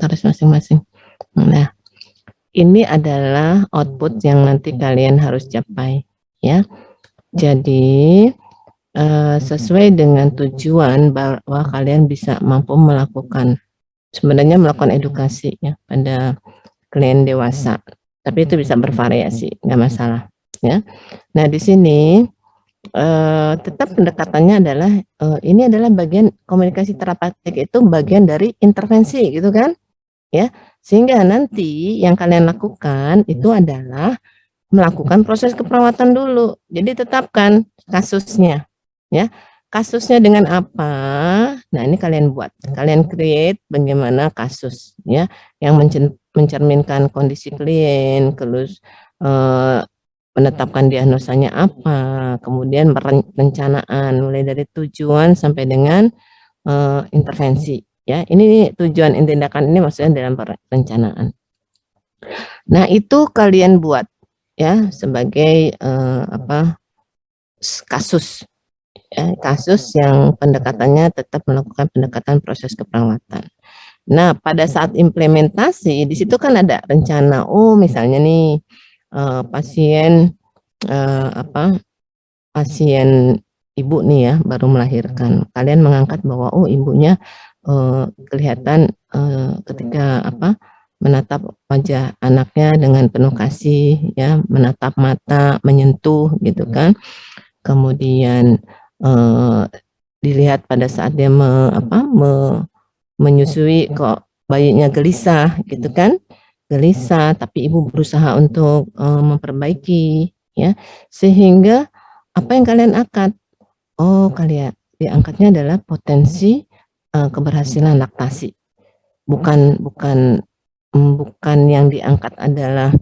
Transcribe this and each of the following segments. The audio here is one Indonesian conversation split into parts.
sekretaris masing-masing. Nah, ini adalah output yang nanti kalian harus capai, ya. Jadi sesuai dengan tujuan bahwa kalian bisa mampu melakukan edukasi ya pada klien dewasa. Tapi itu bisa bervariasi, nggak masalah, ya. Nah, di sini tetap pendekatannya adalah ini adalah bagian komunikasi terapeutik, itu bagian dari intervensi gitu kan, ya. Sehingga nanti yang kalian lakukan itu adalah melakukan proses keperawatan dulu. Jadi tetapkan kasusnya, ya. Kasusnya dengan apa? Nah, ini kalian buat. Kalian create bagaimana kasus, ya, yang mencerminkan kondisi klien, terus menetapkan diagnosanya apa, kemudian perencanaan mulai dari tujuan sampai dengan intervensi, ya. Ini tujuan tindakan ini maksudnya dalam perencanaan. Nah, itu kalian buat ya sebagai kasus, ya, kasus yang pendekatannya tetap melakukan pendekatan proses keperawatan. Nah, pada saat implementasi di situ kan ada rencana, misalnya nih pasien pasien ibu nih ya baru melahirkan, kalian mengangkat bahwa ibunya kelihatan ketika menatap wajah anaknya dengan penuh kasih, ya, menatap mata, menyentuh gitu kan. Kemudian dilihat pada saat dia menyusui kok bayinya gelisah gitu kan, gelisah, tapi ibu berusaha untuk memperbaiki, ya, sehingga apa yang kalian angkat? Kalian diangkatnya adalah potensi keberhasilan laktasi, bukan yang diangkat adalah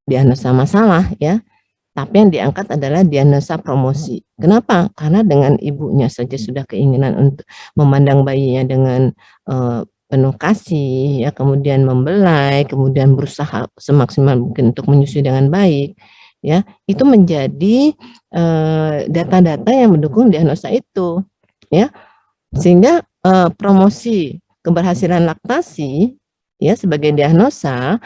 diagnosa masalah, ya, tapi yang diangkat adalah diagnosa promosi. Kenapa? Karena dengan ibunya saja sudah keinginan untuk memandang bayinya dengan penuh kasih, ya, kemudian membelai, kemudian berusaha semaksimal mungkin untuk menyusui dengan baik, ya, itu menjadi data-data yang mendukung diagnosa itu, ya, sehingga promosi keberhasilan laktasi, ya, sebagai diagnosa,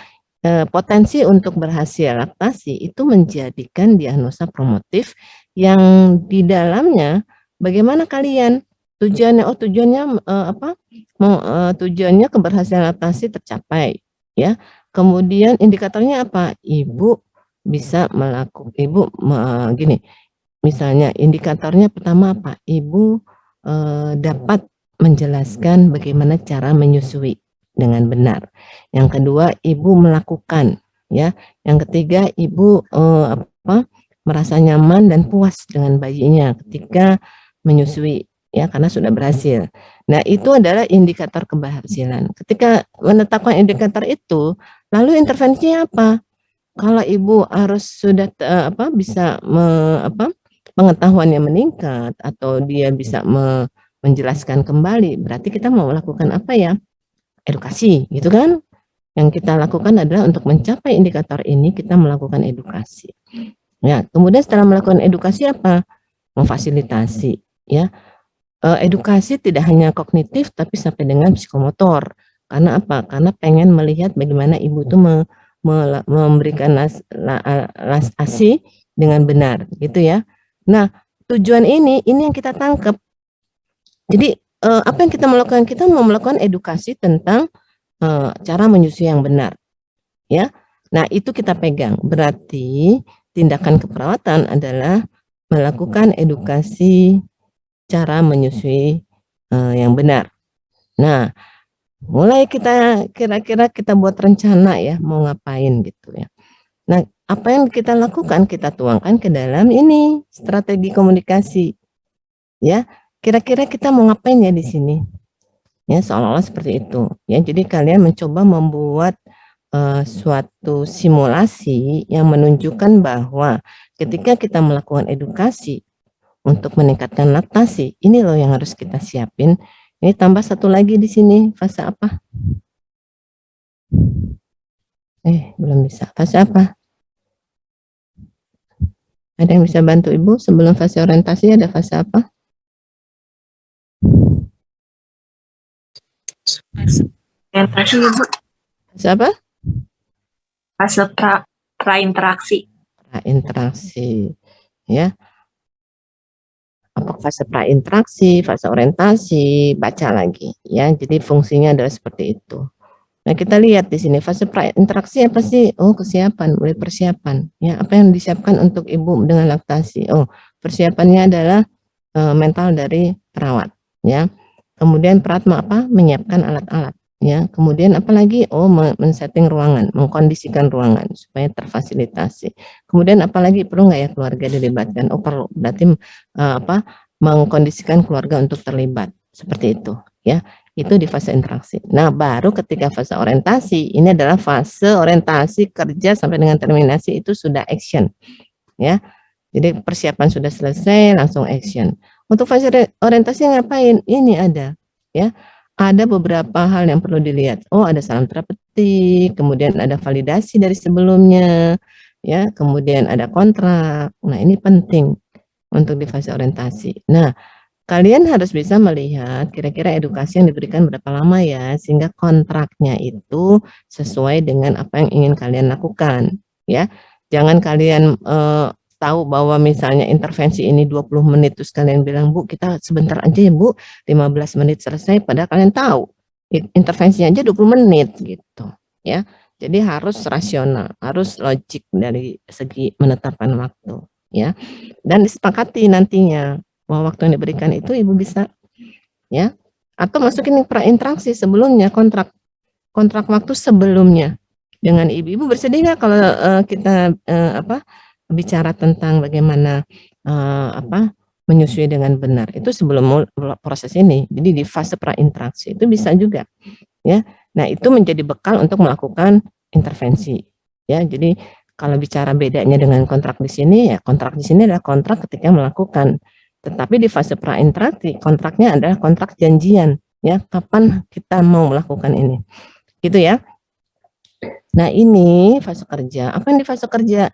potensi untuk berhasil laktasi itu menjadikan diagnosa promotif yang di dalamnya bagaimana kalian tujuannya, tujuannya keberhasilan laktasi tercapai, ya. Kemudian indikatornya apa? Ibu bisa melakukan, gini, misalnya indikatornya pertama apa? Ibu dapat menjelaskan bagaimana cara menyusui dengan benar. Yang kedua, ibu melakukan, ya. Yang ketiga, ibu merasa nyaman dan puas dengan bayinya ketika menyusui, ya, karena sudah berhasil. Nah, itu adalah indikator keberhasilan. Ketika menetapkan indikator itu, lalu intervensinya apa? Kalau ibu harus sudah bisa pengetahuannya meningkat atau dia bisa menjelaskan kembali, berarti kita mau melakukan apa ya? Edukasi, gitu kan? Yang kita lakukan adalah untuk mencapai indikator ini kita melakukan edukasi. Ya, kemudian setelah melakukan edukasi apa? Memfasilitasi, ya. Edukasi tidak hanya kognitif tapi sampai dengan psikomotor. Karena apa? Karena pengen melihat bagaimana ibu itu memberikan ASI dengan benar, gitu ya. Nah, tujuan ini yang kita tangkap. Jadi apa yang kita melakukan? Kita mau melakukan edukasi tentang cara menyusui yang benar, ya. Nah, itu kita pegang. Berarti tindakan keperawatan adalah melakukan edukasi cara menyusui yang benar. Nah, mulai kita kira-kira kita buat rencana ya, mau ngapain gitu ya. Nah, apa yang kita lakukan kita tuangkan ke dalam ini strategi komunikasi, ya. Kira-kira kita mau ngapain ya di sini, ya, seolah-olah seperti itu, ya. Jadi kalian mencoba membuat suatu simulasi yang menunjukkan bahwa ketika kita melakukan edukasi untuk meningkatkan laktasi, ini loh yang harus kita siapin. Ini tambah satu lagi di sini, fase apa? Belum bisa. Fase apa? Ada yang bisa bantu Ibu sebelum fase orientasi ada fase apa? Interaksi ya, Bu. Siapa? Fase prainteraksi. Prainteraksi, ya. Apakah fase prainteraksi, fase orientasi, baca lagi, ya. Jadi fungsinya adalah seperti itu. Nah, kita lihat di sini fase prainteraksi apa sih? Oh, kesiapan, mulai persiapan. Ya, apa yang disiapkan untuk ibu dengan laktasi? Oh, persiapannya adalah mental dari perawat, ya. Kemudian perawat apa? Menyiapkan alat-alat, ya. Kemudian apalagi? Oh, men-setting ruangan, mengkondisikan ruangan supaya terfasilitasi. Kemudian apalagi perlu nggak ya keluarga dilibatkan? Oh, perlu. Berarti apa? Mengkondisikan keluarga untuk terlibat seperti itu, ya. Itu di fase interaksi. Nah, baru ketika fase orientasi, ini adalah fase orientasi kerja sampai dengan terminasi itu sudah action, ya. Jadi persiapan sudah selesai, langsung action. Untuk fase orientasi ngapain? Ini ada, ya. Ada beberapa hal yang perlu dilihat. Oh, ada salam terapeutik, kemudian ada validasi dari sebelumnya, ya. Kemudian ada kontrak. Nah, ini penting untuk di fase orientasi. Nah, kalian harus bisa melihat kira-kira edukasi yang diberikan berapa lama ya, sehingga kontraknya itu sesuai dengan apa yang ingin kalian lakukan, ya. Jangan kalian tahu bahwa misalnya intervensi ini 20 menit, terus kalian bilang, Bu, kita sebentar aja ya, Bu, 15 menit selesai, padahal kalian tahu intervensinya aja 20 menit gitu, ya. Jadi harus rasional, harus logik dari segi menetapkan waktu, ya. Dan disepakati nantinya bahwa waktu yang diberikan itu ibu bisa, ya, atau masukin prainteraksi sebelumnya, kontrak waktu sebelumnya dengan ibu. Ibu bersedia nggak kalau kita apa bicara tentang bagaimana apa menyusui dengan benar itu sebelum proses ini. Jadi di fase prainteraksi itu bisa juga, ya. Nah, itu menjadi bekal untuk melakukan intervensi, ya. Jadi kalau bicara bedanya dengan kontrak di sini, ya kontrak di sini adalah kontrak ketika melakukan. Tetapi di fase prainteraksi, kontraknya adalah kontrak janjian, ya, kapan kita mau melakukan ini. Gitu ya. Nah, ini fase kerja. Apa yang di fase kerja?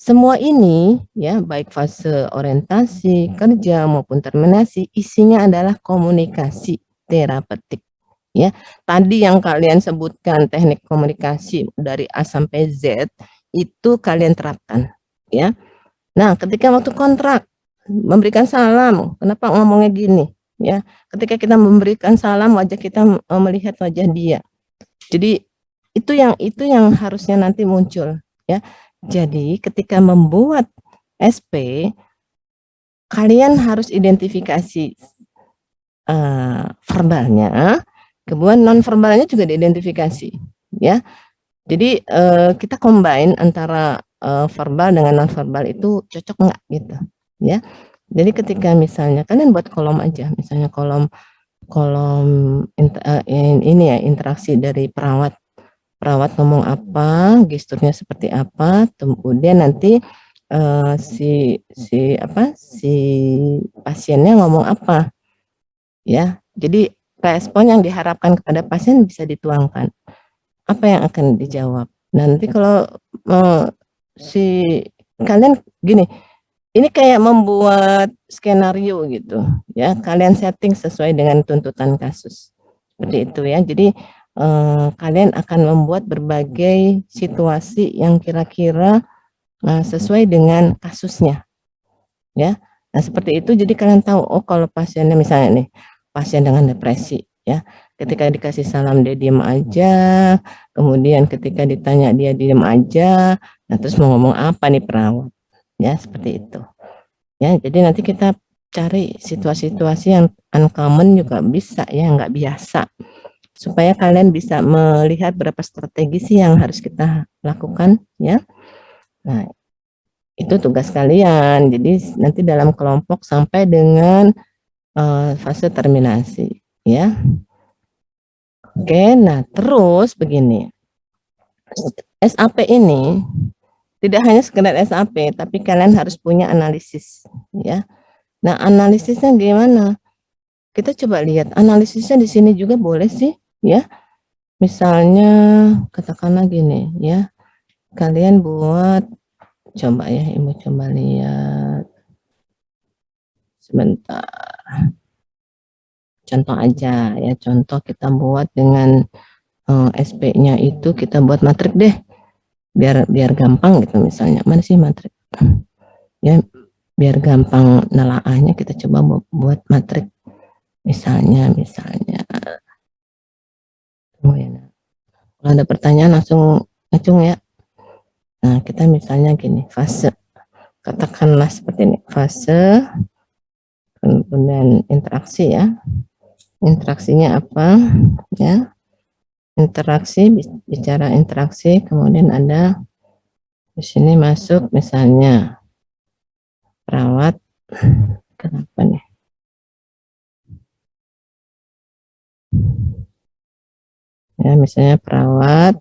Semua ini, ya, baik fase orientasi, kerja maupun terminasi, isinya adalah komunikasi terapeutik. Ya, tadi yang kalian sebutkan teknik komunikasi dari A sampai Z itu kalian terapkan, ya. Nah, ketika waktu kontrak memberikan salam, kenapa ngomongnya gini, ya? Ketika kita memberikan salam, wajah kita melihat wajah dia. Jadi itu yang harusnya nanti muncul, ya. Jadi ketika membuat SP, kalian harus identifikasi verbalnya, kemudian non verbalnya juga diidentifikasi, ya. Jadi kita combine antara verbal dengan non verbal itu cocok nggak gitu, ya. Jadi ketika misalnya kalian buat kolom aja, misalnya kolom ini ya interaksi dari perawat ngomong apa, gesturnya seperti apa, kemudian nanti si pasiennya ngomong apa, ya. Jadi respon yang diharapkan kepada pasien bisa dituangkan. Apa yang akan dijawab? Nanti kalau si kalian gini, ini kayak membuat skenario gitu, ya. Kalian setting sesuai dengan tuntutan kasus. Seperti itu ya. Jadi kalian akan membuat berbagai situasi yang kira-kira sesuai dengan kasusnya, ya. Nah, seperti itu jadi kalian tahu, oh kalau pasiennya misalnya nih, pasien dengan depresi, ya. Ketika dikasih salam dia diem aja, kemudian ketika ditanya dia diem aja, nah terus mau ngomong apa nih perawat, ya seperti itu. Ya, jadi nanti kita cari situasi-situasi yang uncommon juga bisa ya, nggak biasa. Supaya kalian bisa melihat berapa strategi sih yang harus kita lakukan, ya. Nah, itu tugas kalian. Jadi nanti dalam kelompok sampai dengan fase terminasi, ya. Oke, nah terus begini. SAP ini tidak hanya sekedar SAP, tapi kalian harus punya analisis, ya. Nah, analisisnya gimana? Kita coba lihat analisisnya di sini juga boleh sih, ya. Misalnya katakanlah gini, ya. Kalian buat coba ya, Ibu coba lihat. Sebentar. Contoh aja ya, contoh kita buat dengan SP-nya itu kita buat matrik deh, biar gampang gitu misalnya. Mana sih matrik? Ya, biar gampang nelaahnya kita coba buat matrik. Misalnya. Oh ya, kalau ada pertanyaan langsung ngacung ya. Nah, kita misalnya gini, fase. Katakanlah seperti ini, fase, kemudian interaksi ya. Interaksinya apa? Ya, interaksi, bicara interaksi, kemudian ada di sini masuk misalnya perawat. Kenapa nih? Ya, misalnya perawat,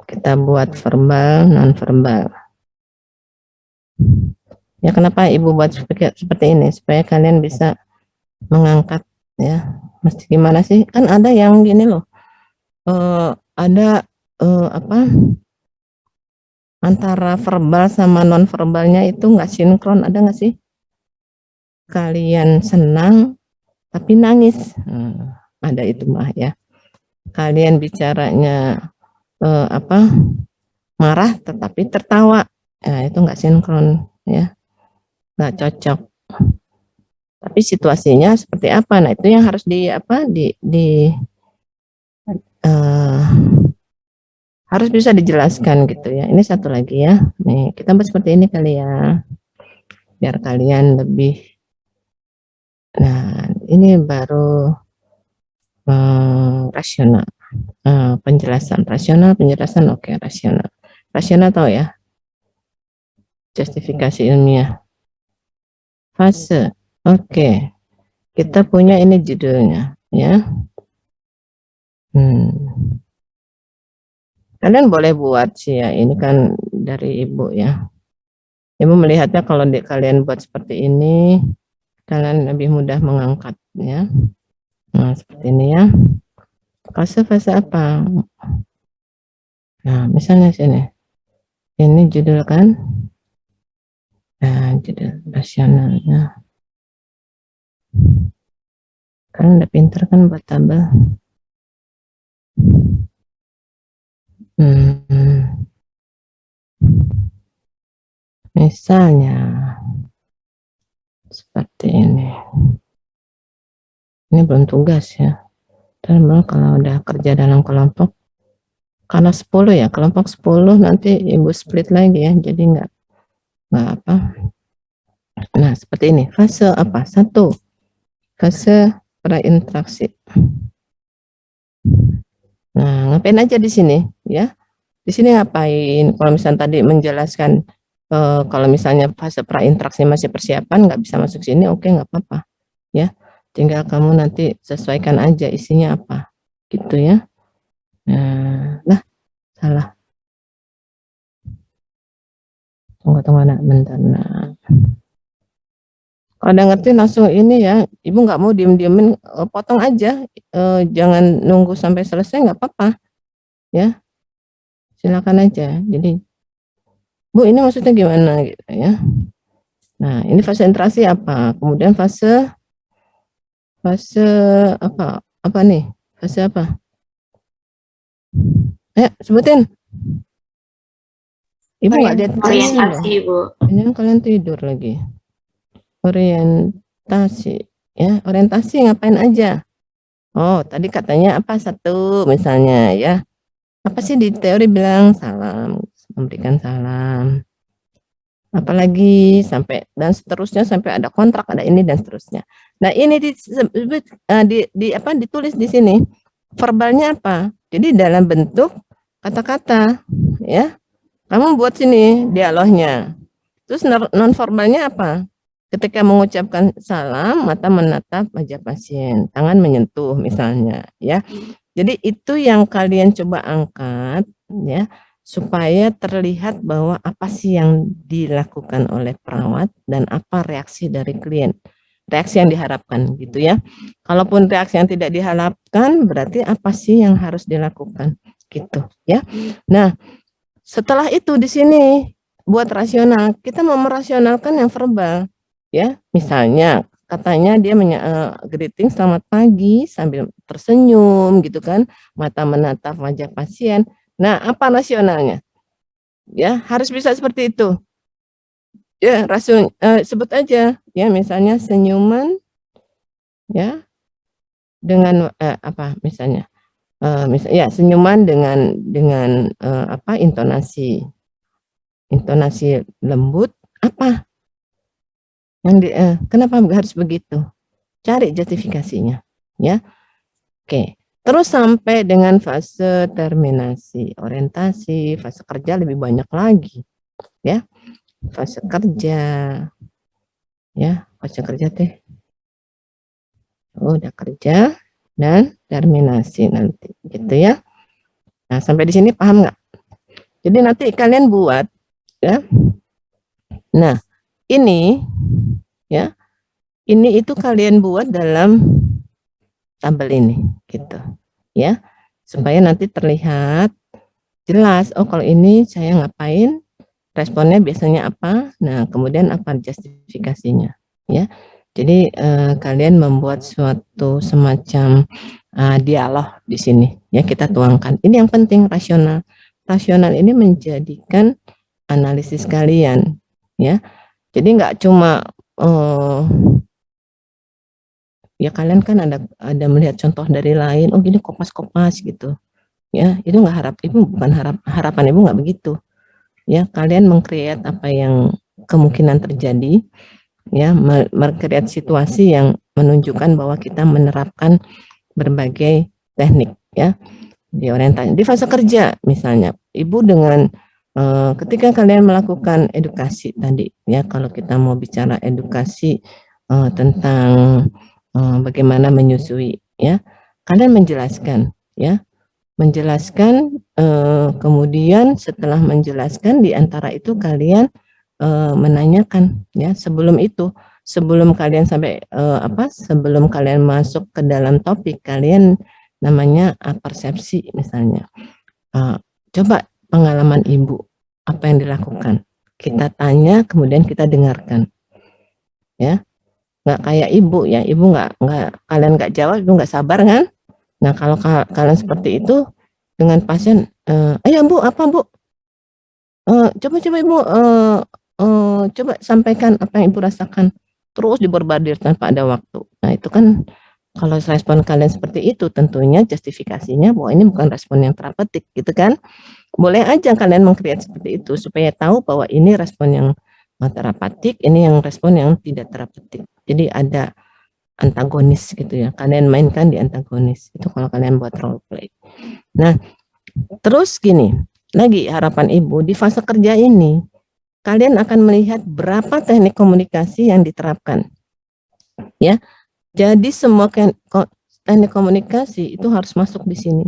kita buat verbal, non verbal. Ya, kenapa Ibu buat seperti ini? Supaya kalian bisa mengangkat ya. Mesti gimana sih? Kan ada yang gini loh. Ada apa? Antara verbal sama non verbalnya itu nggak sinkron, ada nggak sih? Kalian senang tapi nangis. Ada itu mah ya. Kalian bicaranya apa? Marah tetapi tertawa. Nah, itu nggak sinkron ya. Nggak cocok. Tapi situasinya seperti apa? Nah, itu yang harus harus bisa dijelaskan gitu ya. Ini satu lagi ya. Nih, kita buat seperti ini kali ya. Biar kalian lebih. Nah, ini baru rasional. Penjelasan oke, rasional. Rasional tahu ya? Justifikasi ilmiah. Fase. Oke. Kita punya ini judulnya ya. Kalian boleh buat sih ya, ini kan dari Ibu ya. Ibu melihatnya kalau kalian buat seperti ini, kalian lebih mudah mengangkat ya. Nah, seperti ini ya. Fase apa? Nah, misalnya sini. Ini judul kan? Nah, judul rasionalnya. Kalian udah pinter kan buat tabel? Misalnya seperti ini. Ini belum tugas ya. Dan kalau udah kerja dalam kelompok, karena 10 ya, kelompok 10 nanti Ibu split lagi ya, jadi nggak apa. Nah, seperti ini. Fase apa? 1. Fase prainteraksi. Nah, ngapain aja di sini ya? Di sini ngapain? Kalau misalnya tadi menjelaskan kalau misalnya fase prainteraksi masih persiapan, nggak bisa masuk sini, oke, nggak apa-apa ya. Tinggal kamu nanti sesuaikan aja isinya apa, gitu ya. Nah, salah. Tunggu nak, bentar nak. Kalau udah ngerti langsung ini ya, Ibu nggak mau diem-diemin, potong aja, jangan nunggu sampai selesai, nggak apa-apa ya. Silakan aja. Jadi, Bu, ini maksudnya gimana gitu ya. Nah, ini fase interaksi apa? Kemudian fase apa? Apa nih? Fase apa? Ayo, sebutin. Ibu nggak lihat orientasi, Bu. Ini kalian tidur lagi. Orientasi, ya. Orientasi ngapain aja? Oh, tadi katanya apa? 1 misalnya ya. Apa sih di teori bilang salam, memberikan salam. Apalagi sampai dan seterusnya sampai ada kontrak, ada ini dan seterusnya. Nah, ini ditulis di sini. Verbalnya apa? Jadi dalam bentuk kata-kata ya. Kamu buat sini dialognya. Terus non verbalnya apa? Ketika mengucapkan salam, mata menatap wajah pasien, tangan menyentuh misalnya ya. Jadi itu yang kalian coba angkat ya, supaya terlihat bahwa apa sih yang dilakukan oleh perawat dan apa reaksi dari klien. Reaksi yang diharapkan gitu ya. Kalaupun reaksi yang tidak diharapkan, berarti apa sih yang harus dilakukan gitu ya. Nah, setelah itu di sini buat rasional, kita mau merasionalkan yang verbal ya. Misalnya katanya dia greeting selamat pagi sambil tersenyum gitu kan, mata menatap wajah pasien. Nah, apa rasionalnya? Ya, harus bisa seperti itu. Ya, sebut aja ya, misalnya senyuman ya dengan apa misalnya ya senyuman dengan apa intonasi lembut apa yang kenapa harus begitu? Cari justifikasinya ya. Oke. Terus sampai dengan fase terminasi, orientasi, fase kerja lebih banyak lagi ya. Fase kerja ya, fase kerja teh udah kerja dan terminasi nanti gitu ya. Nah, sampai di sini paham nggak? Jadi nanti kalian buat ya. Nah, ini ya. Ini itu kalian buat dalam tabel ini gitu ya. Supaya nanti terlihat jelas, oh kalau ini saya ngapain, responnya biasanya apa, nah kemudian apa justifikasinya ya. Jadi kalian membuat suatu semacam dialog di sini ya, kita tuangkan. Ini yang penting, rasional. Rasional ini menjadikan analisis kalian ya. Jadi nggak cuma ya kalian kan ada melihat contoh dari lain, oh gini kopas-kopas gitu ya, itu nggak bukan harapan ibu nggak begitu ya. Kalian mengcreate apa yang kemungkinan terjadi ya, mengcreate situasi yang menunjukkan bahwa kita menerapkan berbagai teknik ya di orientasi di fase kerja. Misalnya ibu dengan ketika kalian melakukan edukasi tadi ya, kalau kita mau bicara edukasi tentang bagaimana menyusui ya, kalian menjelaskan ya, kemudian setelah menjelaskan di antara itu kalian menanyakan ya, sebelum kalian sampai sebelum kalian masuk ke dalam topik, kalian namanya persepsi misalnya. Coba pengalaman ibu apa yang dilakukan, kita tanya kemudian kita dengarkan ya. Nggak kayak ibu ya, ibu kalian nggak jawab, ibu nggak sabar kan. Nah kalau kalian seperti itu dengan pasien, ayo bu apa bu, coba ibu coba sampaikan apa yang ibu rasakan, terus diborbardir tanpa ada waktu. Nah itu kan kalau respon kalian seperti itu, tentunya justifikasinya bahwa ini bukan respon yang terapeutik gitu kan. Boleh aja kalian mengkreat seperti itu supaya tahu bahwa ini respon yang terapeutik, ini yang respon yang tidak terapeutik. Jadi ada antagonis gitu ya, kalian mainkan di antagonis itu kalau kalian buat role play. Nah terus gini lagi, harapan ibu di fase kerja ini kalian akan melihat berapa teknik komunikasi yang diterapkan ya. Jadi semua teknik komunikasi itu harus masuk di sini,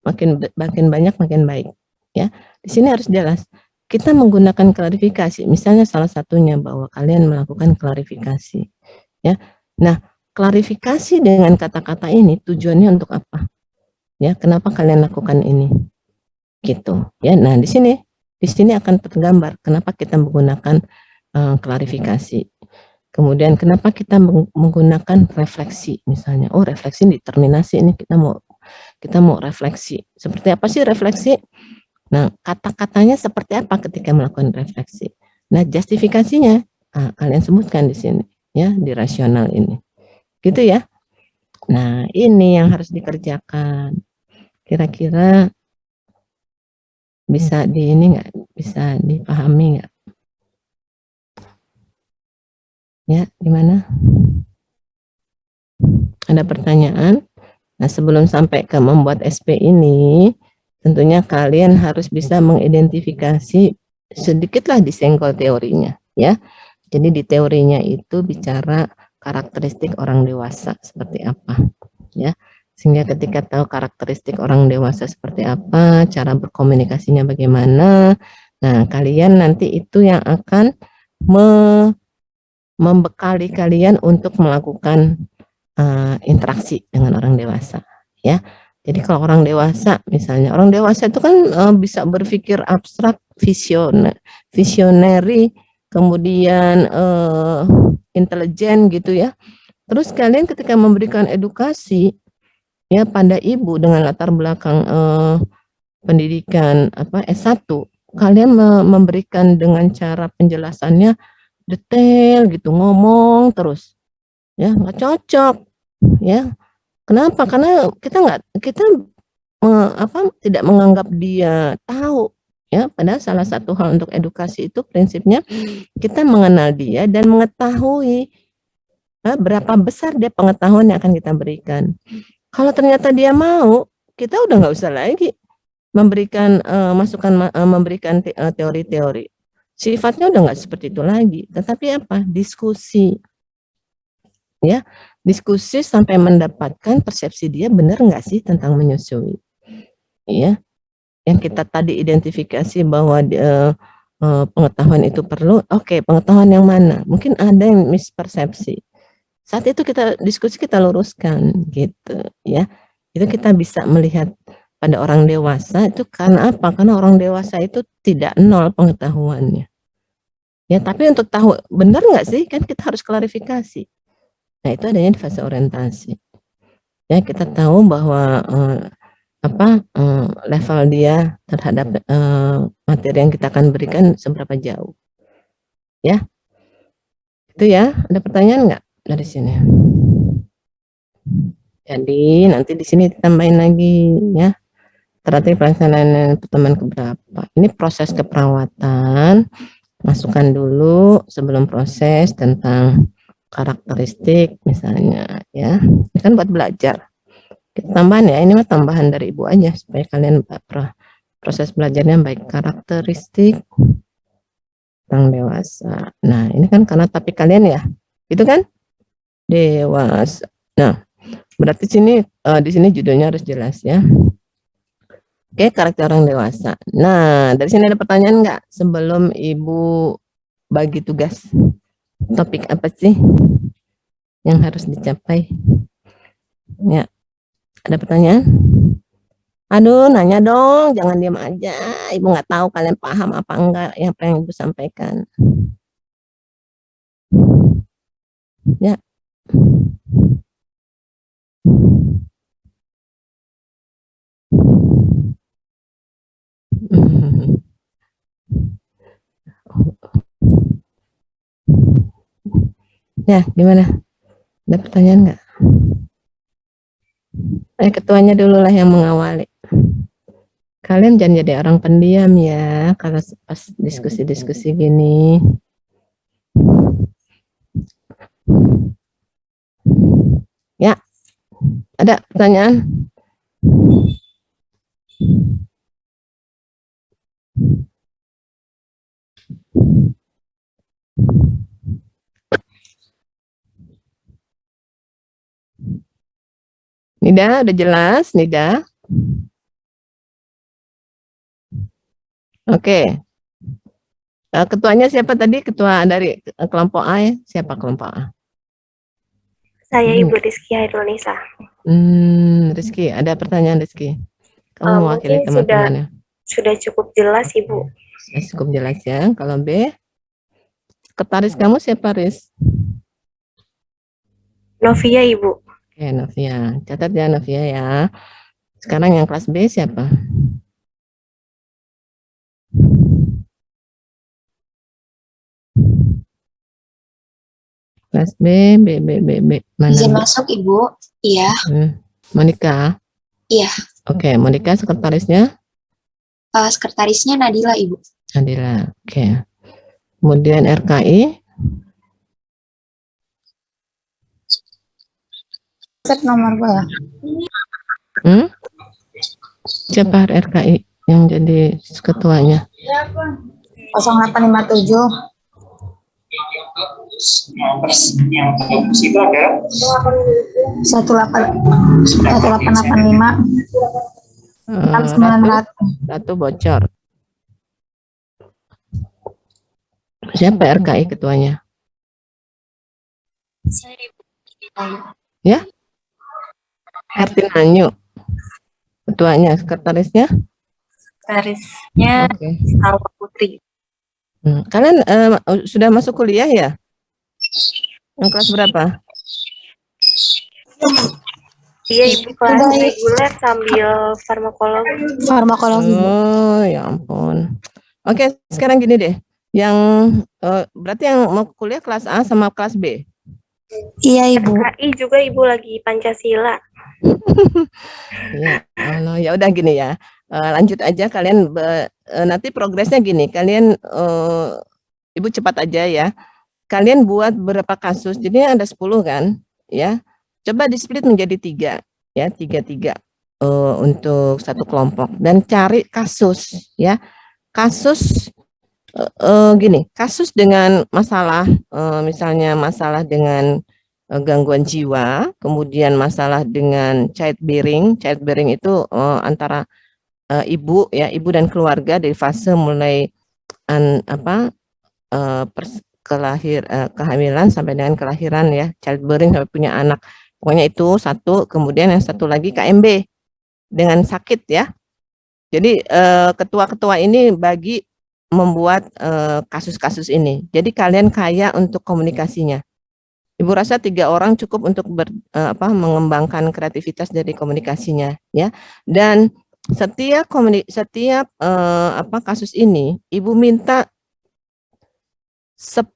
makin banyak makin baik ya. Di sini harus jelas kita menggunakan klarifikasi, misalnya salah satunya bahwa kalian melakukan klarifikasi ya. Nah klarifikasi dengan kata-kata ini tujuannya untuk apa ya, kenapa kalian lakukan ini gitu ya. Nah di sini akan tergambar kenapa kita menggunakan klarifikasi. Kemudian kenapa kita menggunakan refleksi misalnya, oh refleksi di terminasi ini kita mau refleksi. Seperti apa sih refleksi? Nah, kata-katanya seperti apa ketika melakukan refleksi? Nah, justifikasinya kalian sebutkan di sini ya, di rasional ini. Gitu ya. Nah, ini yang harus dikerjakan. Kira-kira bisa bisa dipahami nggak? Ya, gimana? Ada pertanyaan? Nah, sebelum sampai ke membuat SP ini, tentunya kalian harus bisa mengidentifikasi sedikitlah disenggol teorinya ya. Jadi di teorinya itu bicara karakteristik orang dewasa seperti apa ya. Sehingga ketika tahu karakteristik orang dewasa seperti apa, cara berkomunikasinya bagaimana, nah kalian nanti itu yang akan membekali kalian untuk melakukan interaksi dengan orang dewasa ya. Jadi kalau orang dewasa, misalnya orang dewasa itu kan bisa berpikir abstrak, visionary, kemudian intelijen gitu ya. Terus kalian ketika memberikan edukasi ya pada ibu dengan latar belakang pendidikan S1, kalian memberikan dengan cara penjelasannya detail gitu, ngomong terus ya, nggak cocok ya. Kenapa? Karena kita tidak menganggap dia tahu ya. Padahal salah satu hal untuk edukasi itu prinsipnya kita mengenal dia dan mengetahui berapa besar dia pengetahuan yang akan kita berikan. Kalau ternyata dia mau, kita udah nggak usah lagi memberikan masukan, memberikan teori-teori. Sifatnya udah nggak seperti itu lagi. Tetapi apa? Diskusi, ya, diskusi sampai mendapatkan persepsi dia benar nggak sih tentang menyusui, ya. Yang kita tadi identifikasi bahwa pengetahuan itu perlu. Oke, pengetahuan yang mana? Mungkin ada yang mispersepsi. Saat itu kita diskusi, kita luruskan gitu ya. Itu kita bisa melihat pada orang dewasa itu karena apa? Karena orang dewasa itu tidak nol pengetahuannya. Ya, tapi untuk tahu benar nggak sih kan kita harus klarifikasi. Nah, itu adanya di fase orientasi. Ya, kita tahu bahwa level dia terhadap materi yang kita akan berikan seberapa jauh. Ya. Itu ya, ada pertanyaan nggak dari sini? Jadi nanti di sini ditambahin lagi ya. Strategi pelaksanaan pertemuan keberapa. Ini proses keperawatan. Masukkan dulu sebelum proses tentang karakteristik misalnya ya. Ini kan buat belajar. Kita tambahan ya, ini mah tambahan dari ibu aja supaya kalian proses belajarnya baik. Karakteristik tentang dewasa. Nah, ini kan karena tapi kalian ya. Itu kan? Dewasa. Nah, berarti di sini judulnya harus jelas ya. Oke, karakter orang dewasa. Nah, dari sini ada pertanyaan nggak sebelum ibu bagi tugas? Topik apa sih yang harus dicapai? Ya, ada pertanyaan? Aduh, nanya dong, jangan diam aja. Ibu nggak tahu kalian paham apa enggak yang pengen ibu sampaikan. Ya. Ya, gimana? Ada pertanyaan nggak? Ketuanya dulu lah yang mengawali. Kalian jangan jadi orang pendiam ya, kalau pas diskusi-diskusi gini. Ya, ada pertanyaan? Nida, udah jelas, Nida? Oke. Ketuanya siapa tadi? Ketua dari kelompok A ya? Siapa kelompok A? Saya Ibu Rizky Hairunisa. Rizky, ada pertanyaan Rizky? Kamu mewakili Mungkin teman-temannya. Sudah cukup jelas Ibu. Cukup jelas ya. Kalau B, sekretaris kamu siapa, Riz? Novia Ibu. Oke, Novia. Catat ya Novia ya. Sekarang yang kelas B siapa? Kelas B. Mana? Izin masuk Ibu. Iya. Monika? Iya. Oke, Monika sekretarisnya? Sekretarisnya Nadila Ibu. Nadila, oke. Kemudian RKI? Nomor berapa? Siapa RKI yang jadi ketuanya? 0857. Yang bagus itu ada 1885. 900. Satu bocor. Siapa RKI ketuanya? Ya? Hartinanyu. Ketuanya, sekretarisnya? Sekretarisnya Salwa Putri. Kalian sudah masuk kuliah ya? Yang kelas berapa? Iya Ibu, kelas reguler sambil farmakologi. Farmakologi, Bu. Oh, ya ampun. Oke, sekarang gini deh. Yang berarti yang mau kuliah kelas A sama kelas B. Iya, Ibu. KI juga Ibu lagi Pancasila. Ya, Allah, ya udah gini ya. Lanjut aja kalian nanti progresnya gini. Kalian Ibu cepat aja ya. Kalian buat berapa kasus? Jadi ada 10 kan, ya. Coba di-split menjadi 3 ya, 3 untuk satu kelompok dan cari kasus ya. Kasus gini, kasus dengan masalah misalnya masalah dengan gangguan jiwa, kemudian masalah dengan childbearing itu antara ibu ya, ibu dan keluarga dari fase mulai kehamilan sampai dengan kelahiran ya, childbearing sampai punya anak. Pokoknya itu satu, kemudian yang satu lagi KMB dengan sakit ya. Jadi ketua-ketua ini bagi membuat kasus-kasus ini. Jadi kalian kaya untuk komunikasinya. Ibu rasa 3 orang cukup untuk mengembangkan kreativitas dari komunikasinya ya. Dan setiap kasus ini Ibu minta 10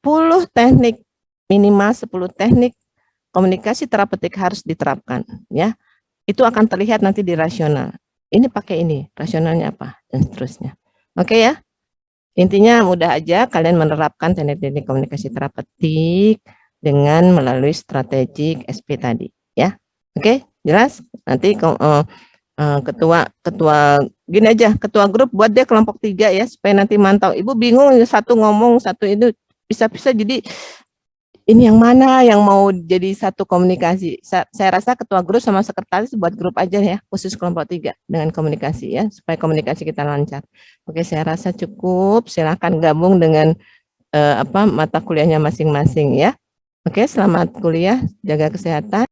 teknik, minimal 10 teknik komunikasi terapeutik harus diterapkan ya. Itu akan terlihat nanti di rasional. Ini pakai ini, rasionalnya apa dan seterusnya. Oke ya. Intinya mudah aja kalian menerapkan teknik-teknik komunikasi terapeutik dengan melalui strategik SP tadi ya. Oke, jelas? Nanti ketua gini aja, ketua grup buat dia kelompok 3 ya supaya nanti mantau. Ibu bingung satu ngomong, satu itu bisa-bisa jadi ini yang mana yang mau jadi satu komunikasi. Saya rasa ketua grup sama sekretaris buat grup aja ya, khusus kelompok 3 dengan komunikasi ya, supaya komunikasi kita lancar. Oke, saya rasa cukup. Silakan gabung dengan mata kuliahnya masing-masing ya. Oke, selamat kuliah, jaga kesehatan.